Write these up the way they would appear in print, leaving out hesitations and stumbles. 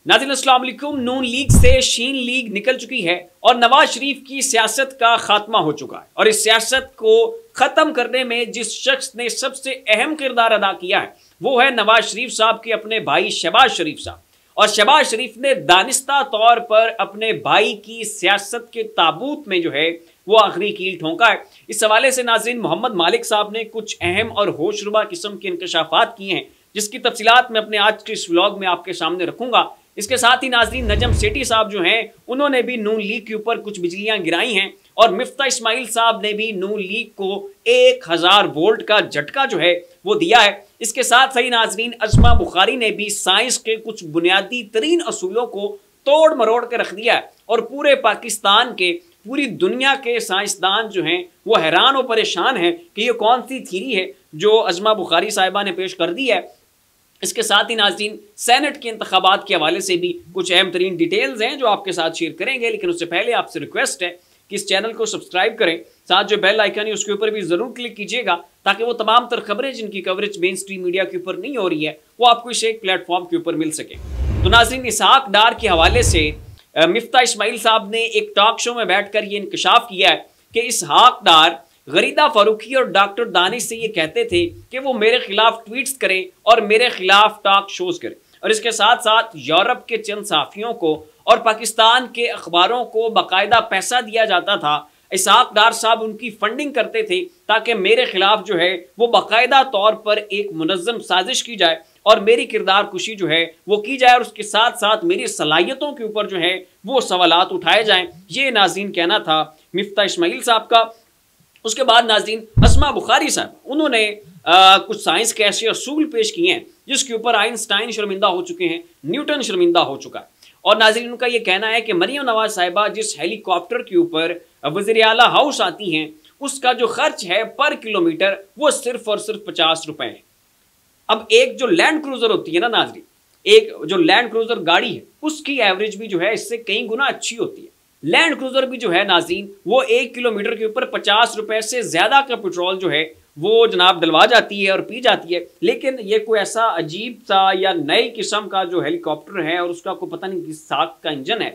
नाज़रीन अस्सलाम वालेकुम। नून लीग से शीन लीग निकल चुकी है और नवाज शरीफ की सियासत का खात्मा हो चुका है। और इस सियासत को खत्म करने में जिस शख्स ने सबसे अहम किरदार अदा किया है वो है नवाज शरीफ साहब के अपने भाई शहबाज शरीफ साहब। और शहबाज शरीफ ने दानिस्ता तौर पर अपने भाई की सियासत के ताबूत में जो है वो आखिरी कील ठोंका है। इस हवाले से नाज़रीन मोहम्मद मालिक साहब ने कुछ अहम और होशरुबा किस्म के इंकशाफात किए हैं, जिसकी तफसीलात मैं अपने आज के इस व्लॉग में आपके सामने रखूंगा। इसके साथ ही नाज़रीन नजम सेठी साहब जो हैं उन्होंने भी नून लीग के ऊपर कुछ बिजलियां गिराई हैं और मिफ्ता इस्माइल साहब ने भी नून लीग को 1000 वोल्ट का झटका जो है वो दिया है। इसके साथ ही नाज़रीन अज़मा बुखारी ने भी साइंस के कुछ बुनियादी तरीन असूलों को तोड़ मरोड़ के रख दिया है और पूरे पाकिस्तान के पूरी दुनिया के साइंसदान जो हैं वो हैरान और परेशान हैं कि ये कौन सी थ्योरी है जो अज़मा बुखारी साहिबा ने पेश कर दी है। इसके साथ ही नाज़रीन सेनेट के इंतखाबात के हवाले से भी कुछ अहम तरीन डिटेल्स हैं जो आपके साथ शेयर करेंगे, लेकिन उससे पहले आपसे रिक्वेस्ट है कि इस चैनल को सब्सक्राइब करें, साथ जो बेल आइकन है उसके ऊपर भी ज़रूर क्लिक कीजिएगा ताकि वो तमाम तर खबरें जिनकी कवरेज मेन स्ट्रीम मीडिया के ऊपर नहीं हो रही है वो आपको इस एक प्लेटफॉर्म के ऊपर मिल सके। तो नाज़रीन इसहाक डार के हवाले से मिफ्ता इस्माइल साहब ने एक टॉक शो में बैठकर ये इंकशाफ किया है कि इसहाक डार गरीदा फारूकी और डॉक्टर दानिश से ये कहते थे कि वो मेरे खिलाफ ट्वीट्स करें और मेरे खिलाफ टॉक शोज करें। और इसके साथ साथ यूरोप के चंद सहाफ़ियों को और पाकिस्तान के अखबारों को बाकायदा पैसा दिया जाता था। इसहाक डार साहब उनकी फंडिंग करते थे ताकि मेरे खिलाफ जो है वो बाकायदा तौर पर एक मुनज़्ज़म साजिश की जाए और मेरी किरदार कुशी जो है वो की जाए और उसके साथ साथ मेरी सलाहियतों के ऊपर जो है वो सवालात उठाए जाएं। ये नाज़रीन कहना था मिफ्ता इस्माइल साहब का। उसके बाद नाज़रीन अज़मा बुखारी साहब उन्होंने कुछ साइंस के ऐसे असूल पेश किए हैं जिसके ऊपर आइंस्टाइन शर्मिंदा हो चुके हैं, न्यूटन शर्मिंदा हो चुका है। और नाज़रीन उनका ये कहना है कि मरियम नवाज साहिबा जिस हेलीकॉप्टर के ऊपर वज़ीर आला हाउस आती हैं उसका जो खर्च है पर किलोमीटर वो सिर्फ और सिर्फ 50 रुपए है। अब एक जो लैंड क्रूजर होती है ना नाज़रीन, एक जो लैंड क्रूजर गाड़ी है उसकी एवरेज भी जो है इससे कई गुना अच्छी होती है। लैंड क्रूजर भी जो है नाज़रीन वो 1 किलोमीटर के ऊपर 50 रुपए से ज्यादा का पेट्रोल जो है वो जनाब डलवा जाती है और पी जाती है। लेकिन ये कोई ऐसा अजीब सा या नई किस्म का जो हेलीकॉप्टर है और उसका कोई पता नहीं किस साख का इंजन है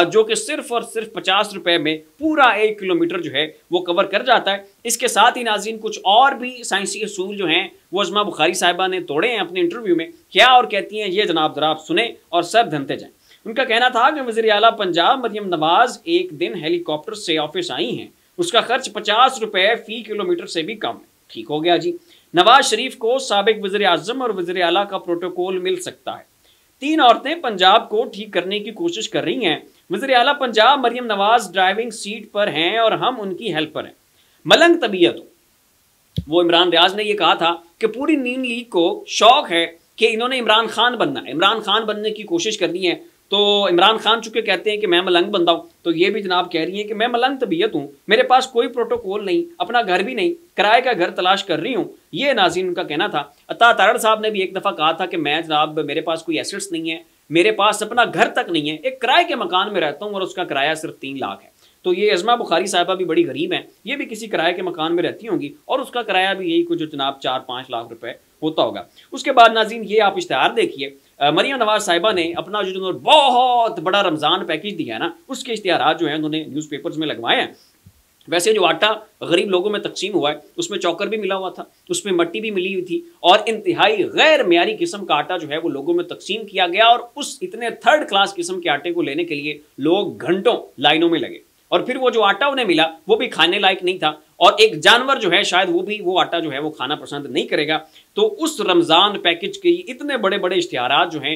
जो कि सिर्फ और सिर्फ 50 रुपए में पूरा 1 किलोमीटर जो है वो कवर कर जाता है। इसके साथ ही नाज़रीन कुछ और भी साइंसी असूल जो हैं वो अज़मा बुखारी साहिबा ने तोड़े हैं अपने इंटरव्यू में। क्या और कहती हैं ये जनाब जरा आप सुने और सब धनते जाएं। उनका कहना था कि वज़ीर आला पंजाब मरियम नवाज एक दिन हेलीकॉप्टर से ऑफिस आई हैं, उसका खर्च 50 रुपए फी किलोमीटर से भी कम है। ठीक हो गया जी। नवाज शरीफ को साबिक वज़ीर आज़म और वज़ीर आला का प्रोटोकॉल मिल सकता है। 3 औरतें पंजाब को ठीक करने की कोशिश कर रही हैं। वज़ीर आला पंजाब मरियम नवाज ड्राइविंग सीट पर हैं और हम उनकी हेल्पर हैं। मलंग तबीयत वो इमरान रियाज ने यह कहा था कि पूरी नून लीग को शौक है कि इन्होंने इमरान खान बनना है, इमरान खान बनने की कोशिश करनी है। तो इमरान खान चूंकि कहते हैं कि मैं मलंग बंदा हूं तो ये भी जनाब कह रही हैं कि मैं मलंग तबीयत हूं, मेरे पास कोई प्रोटोकॉल नहीं, अपना घर भी नहीं, किराए का घर तलाश कर रही हूं। ये नाज़रीन उनका कहना था। अता तारड़ साहब ने भी एक दफ़ा कहा था कि मैं जनाब मेरे पास कोई एसेट्स नहीं है, मेरे पास अपना घर तक नहीं है, एक किराए के मकान में रहता हूँ और उसका किराया सिर्फ 3 लाख है। तो ये अज़मा बुखारी साहिबा भी बड़ी गरीब हैं, ये भी किसी किराए के मकान में रहती होंगी और उसका किराया भी यही कुछ जनाब 4-5 लाख रुपए होता होगा। उसके बाद नाज़रीन ये आप इश्तिहार देखिए, मरियम नवाज साहिबा ने अपना जो उन्होंने बहुत बड़ा रमज़ान पैकेज दिया है ना उसके इश्तिहार जो हैं उन्होंने न्यूज़पेपर्स में लगवाए हैं। वैसे जो आटा गरीब लोगों में तकसीम हुआ है उसमें चौकर भी मिला हुआ था, उसमें मट्टी भी मिली हुई थी और इंतहाई गैर मेयारी किस्म का आटा जो है वो लोगों में तकसीम किया गया और उस इतने 3rd क्लास किस्म के आटे को लेने के लिए लोग घंटों लाइनों में लगे और फिर वो जो आटा उन्हें मिला वो भी खाने लायक नहीं था और एक जानवर जो है शायद वो भी वो आटा जो है वो खाना पसंद नहीं करेगा। तो उस रमज़ान पैकेज के इतने बड़े बड़े इश्तिहारात जो हैं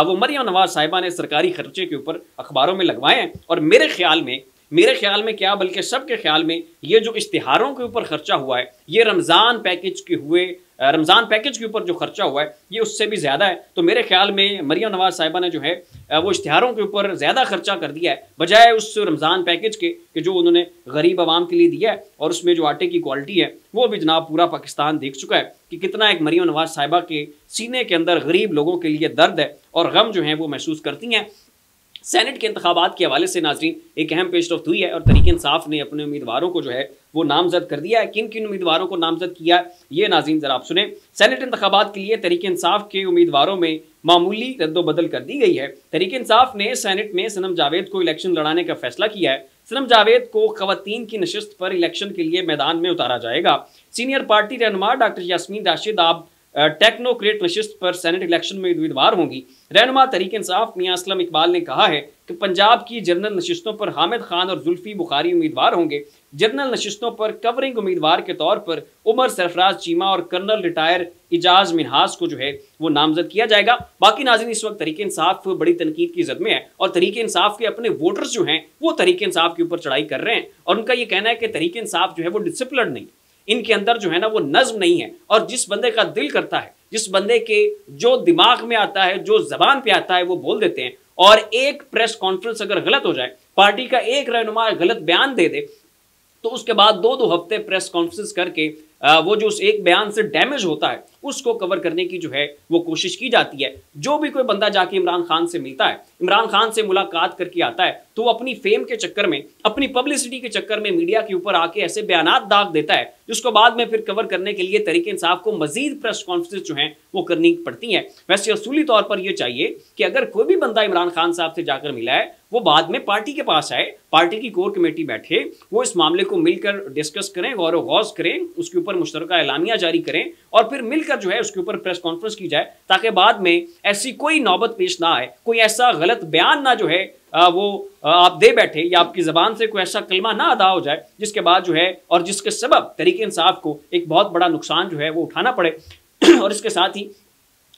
वो मरियम नवाज साहिबा ने सरकारी खर्चे के ऊपर अखबारों में लगवाए हैं। और मेरे ख्याल में क्या बल्कि सबके ख्याल में ये जो इश्तिहारों के ऊपर खर्चा हुआ है ये रमज़ान पैकेज के ऊपर जो खर्चा हुआ है ये उससे भी ज़्यादा है। तो मेरे ख्याल में मरियम नवाज साहिबा ने जो है वो इश्तिहारों के ऊपर ज़्यादा खर्चा कर दिया है बजाय उस रमज़ान पैकेज के कि जो उन्होंने गरीब आवाम के लिए दिया है। और उसमें जो आटे की क्वालिटी है वो भी जनाब पूरा पाकिस्तान देख चुका है कि कितना एक मरियम नवाज साहिबा के सीने के अंदर गरीब लोगों के लिए दर्द है और गम जो है वो महसूस करती हैं। सेनेट के इंतखाबात के हवाले से नाज़रीन एक अहम पेशरफ्त हुई है और तहरीक इंसाफ ने अपने उम्मीदवारों को जो है वो नामजद कर दिया है। किन किन उम्मीदवारों को नामजद किया ये नाज़रीन ज़रा आप सुने। सेनेट इंतखाबात के लिए तहरीक इंसाफ के उम्मीदवारों में मामूली रद्दोबदल कर दी गई है। तहरीक इंसाफ ने सेनेट में सनम जावेद को इलेक्शन लड़ाने का फैसला किया है। सनम जावेद को खवातीन की नशिस्त पर इलेक्शन के लिए मैदान में उतारा जाएगा। सीनियर पार्टी रहनुमा डॉक्टर यास्मीन राशिद आप टेक्नोक्रेट नशिस्त पर सेनेट इलेक्शन में उम्मीदवार होंगी। रहनुमा तहरीक इंसाफ मियां असलम इकबाल ने कहा है कि पंजाब की जनरल नशिस्तों पर हामिद खान और जुल्फी बुखारी उम्मीदवार होंगे। जनरल नशिस्तों पर कवरिंग उम्मीदवार के तौर पर उमर सरफराज चीमा और कर्नल रिटायर इजाज मिनहास को जो है वो नामजद किया जाएगा। बाकी नाज़रीन, इस वक्त तहरीक इंसाफ बड़ी तनकीद की जद में है और तहरीक इंसाफ के अपने वोटर्स जो हैं वो तहरीक इंसाफ के ऊपर चढ़ाई कर रहे हैं और उनका ये कहना है कि तहरीक इंसाफ जो है वो डिसिप्लिन नहीं, इनके अंदर जो है ना वो नज्म नहीं है और जिस बंदे का दिल करता है, जिस बंदे के जो दिमाग में आता है, जो जबान पे आता है वो बोल देते हैं। और एक प्रेस कॉन्फ्रेंस अगर गलत हो जाए, पार्टी का एक रहनुमा गलत बयान दे दे तो उसके बाद दो हफ्ते प्रेस कॉन्फ्रेंस करके वो जो उस एक बयान से डैमेज होता है उसको कवर करने की जो है वो कोशिश की जाती है। जो भी कोई बंदा जाके इमरान खान से मिलता है, इमरान खान से मुलाकात करके आता है, तो वो अपनी फेम के चक्कर में, अपनी पब्लिसिटी के चक्कर में मीडिया के ऊपर आके ऐसे बयानात दाग देता है जिसको बाद में फिर कवर करने के लिए तहरीक इंसाफ को मजीद प्रेस कॉन्फ्रेंस जो है वो करनी पड़ती है। वैसे असूली तौर पर यह चाहिए कि अगर कोई भी बंदा इमरान खान साहब से जाकर मिला है वो बाद में पार्टी के पास आए, पार्टी की कोर कमेटी बैठे, वो इस मामले को मिलकर डिस्कस करें, गौर व गौज करें, उसके ऊपर मुश्तरका एलानिया जारी करें और फिर मिलकर जो है उसके ऊपर प्रेस कॉन्फ्रेंस की जाए ताकि बाद में ऐसी कोई नौबत पेश ना आए, कोई ऐसा गलत बयान ना जो है वो आप दे बैठे या आपकी जबान से कोई ऐसा कलमा ना अदा हो जाए जिसके बाद जो है और जिसके सबब तहरीक इंसाफ को एक बहुत बड़ा नुकसान जो है वो उठाना पड़े। और इसके साथ ही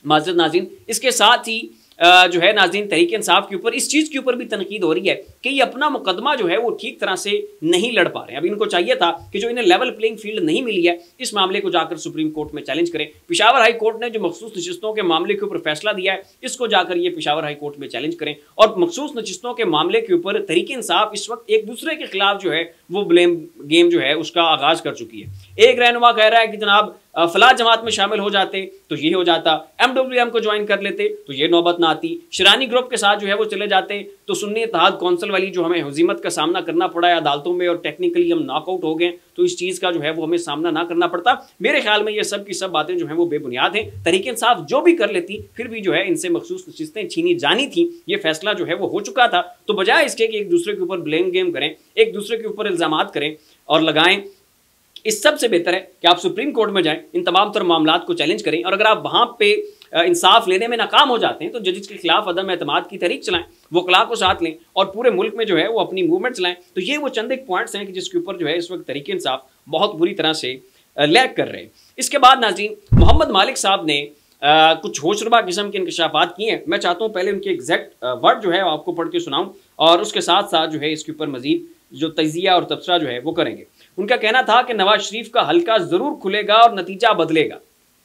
माज़रत नाज़रीन, इसके साथ ही जो है नाज़रीन तहरीक इंसाफ के ऊपर इस चीज़ के ऊपर भी तनकीद हो रही है कि ये अपना मुकदमा जो है वो ठीक तरह से नहीं लड़ पा रहे हैं। अब इनको चाहिए था कि जो इन्हें लेवल प्लेइंग फील्ड नहीं मिली है इस मामले को जाकर सुप्रीम कोर्ट में चैलेंज करें। पेशावर हाई कोर्ट ने जो मखसूस नशिस्तों के मामले के ऊपर फैसला दिया है इसको जाकर ये पेशावर हाई कोर्ट में चैलेंज करें और मखसूस नशिस्तों के मामले के ऊपर तहरीक इंसाफ इस वक्त एक दूसरे के खिलाफ जो है वो ब्लेम गेम जो है उसका आगाज कर चुकी है। एक रहनुमा कह रहा है कि जनाब फला जमात में शामिल हो जाते तो ये हो जाता, MWM को ज्वाइन कर लेते तो ये नौबत ना आती, शिरानी ग्रुप के साथ जो है वो चले जाते तो सुन्नी इत्तेहाद कौंसिल वाली जो हमें हुजीमत का सामना करना पड़ा है अदालतों में और टेक्निकली हम नॉकआउट हो गए तो इस चीज़ का जो है वो हमें सामना ना करना पड़ता। मेरे ख्याल में ये सब की सब बातें जो हैं वो बेबुनियाद हैं। तहरीक इंसाफ जो भी कर लेती फिर भी जो है इनसे मखसूस नशिस्तें छीनी जानी थी, ये फैसला जो है वो हो चुका था। तो बजाय इसके कि एक दूसरे के ऊपर ब्लेम गेम करें, एक दूसरे के ऊपर इल्ज़ामात करें और लगाएं, इस सबसे बेहतर है कि आप सुप्रीम कोर्ट में जाएं, इन तमाम तर मामलात को चैलेंज करें और अगर आप वहाँ पे इंसाफ लेने में नाकाम हो जाते हैं तो जजेस के खिलाफ अदम एतमाद की तहरीक चलाएं, वकला को साथ लें और पूरे मुल्क में जो है वो अपनी मूवमेंट चलाएं। तो ये वो चंद एक पॉइंट्स हैं कि जिसके ऊपर जो है इस वक्त तहरीक इंसाफ बहुत बुरी तरह से लैग कर रहे हैं। इसके बाद नाज़रीन मोहम्मद मालिक साहब ने कुछ होशरुबा किस्म के इंकशाफात किए हैं। मैं चाहता हूँ पहले उनके एग्जैक्ट वर्ड जो है आपको पढ़ के सुनाऊँ और उसके साथ साथ जो है इसके ऊपर मजीद जो तजिया और तबसरा जो है वो करेंगे। उनका कहना था कि नवाज शरीफ का हल्का जरूर खुलेगा और नतीजा बदलेगा।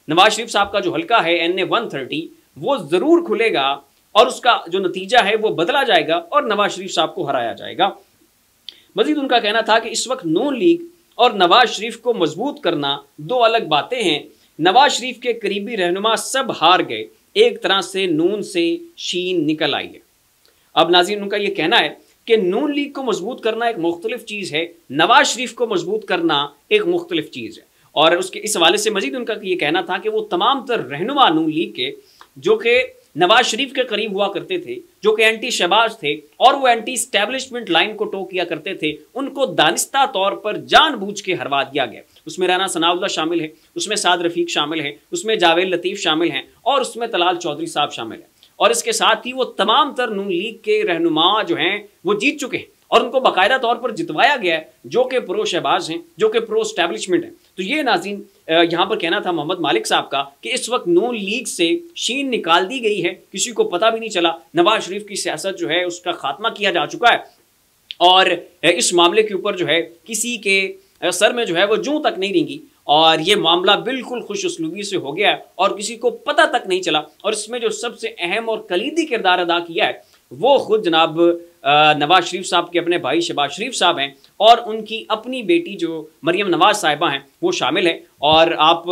नवाज शरीफ साहब का जो हल्का है NA 130 वो जरूर खुलेगा और उसका जो नतीजा है वो बदला जाएगा और नवाज शरीफ साहब को हराया जाएगा। मजीद उनका कहना था कि इस वक्त नून लीग और नवाज शरीफ को मजबूत करना दो अलग बातें हैं। नवाज शरीफ के करीबी रहनुमा सब हार गए, एक तरह से नून से शीन निकल आई है। अब नाज़रीन उनका यह कहना है कि नून लीग को मजबूत करना एक मुख्तलिफ चीज़ है, नवाज शरीफ को मजबूत करना एक मुख्तलिफ चीज़ है। और उसके इस हवाले से मजीद उनका ये कहना था कि वो तमाम तर रहनुमा नून लीग के जो कि नवाज शरीफ के करीब हुआ करते थे, जो कि एंटी शहबाज थे और वो एंटी स्टैब्लिशमेंट लाइन को टो किया करते थे, उनको दानिस्ता तौर पर जानबूझ के हरवा दिया गया। उसमें राना सनाउल्लाह शामिल है, उसमें साद रफीक शामिल है, उसमें जावेद लतीफ़ शामिल हैं और उसमें तलाल चौधरी साहब शामिल हैं। और इसके साथ ही वो तमाम तर नून लीग के रहनुमा जो हैं वो जीत चुके हैं और उनको बाकायदा तौर पर जितवाया गया है, जो कि प्रो शहबाज हैं, जो कि प्रो स्टैब्लिशमेंट हैं। तो ये नाज़रीन यहाँ पर कहना था मोहम्मद मालिक साहब का कि इस वक्त नून लीग से शीन निकाल दी गई है, किसी को पता भी नहीं चला। नवाज शरीफ की सियासत जो है उसका खात्मा किया जा चुका है और इस मामले के ऊपर जो है किसी के सर में जो है वो जूं तक नहीं रेंगी और ये मामला बिल्कुल खुश उसलूबी से हो गया है और किसी को पता तक नहीं चला। और इसमें जो सबसे अहम और कलीदी किरदार अदा किया है वो खुद जनाब नवाज शरीफ साहब के अपने भाई शहबाज शरीफ साहब हैं और उनकी अपनी बेटी जो मरियम नवाज साहिबा हैं वो शामिल है। और आप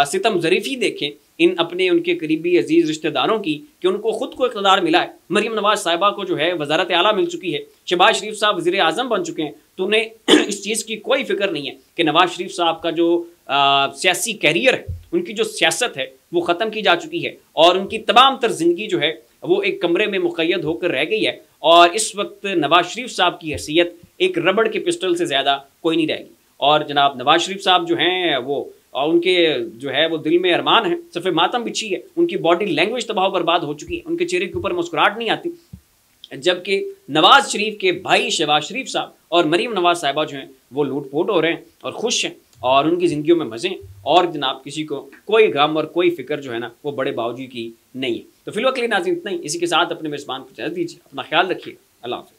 सितम ज़रीफ़ी देखें इन अपने उनके करीबी अजीज़ रिश्तेदारों की कि उनको खुद को इक़्तिदार मिला है। मरियम नवाज साहिबा को जो है वज़ारत आला मिल चुकी है, शहबाज शरीफ साहब वज़ीर आज़म बन चुके हैं। तो उन्हें इस चीज़ की कोई फिक्र नहीं है कि नवाज शरीफ साहब का जो सियासी कैरियर है उनकी जो सियासत है वो ख़त्म की जा चुकी है और उनकी तमाम तर जिंदगी जो है वो एक कमरे में मुक़य्यद होकर रह गई है। और इस वक्त नवाज शरीफ साहब की हैसियत एक रबड़ के पिस्टल से ज़्यादा कोई नहीं रहेगी। और जनाब नवाज शरीफ साहब जो हैं वो उनके जो है वो दिल में अरमान है, सफ़े मातम बिछी है, उनकी बॉडी लैंग्वेज तबाह बर्बाद हो चुकी है, उनके चेहरे के ऊपर मुस्कुराहट नहीं आती। जबकि नवाज शरीफ के भाई शहबाज शरीफ साहब और मरीम नवाज साहिबा जो हैं वो लूटपोट हो रहे हैं और खुश हैं और उनकी ज़िंदगियों में मज़े हैं और जनाब किसी को कोई गम और कोई फिक्र जो है ना वो बड़े बावजूद की नहीं है। तो फिलहाल के लिए नाज़रीन इतना ही। इसी के साथ अपने मेज़बान को इजाज़त दीजिए, अपना ख्याल रखिए। अल्लाह हाफ़िज़।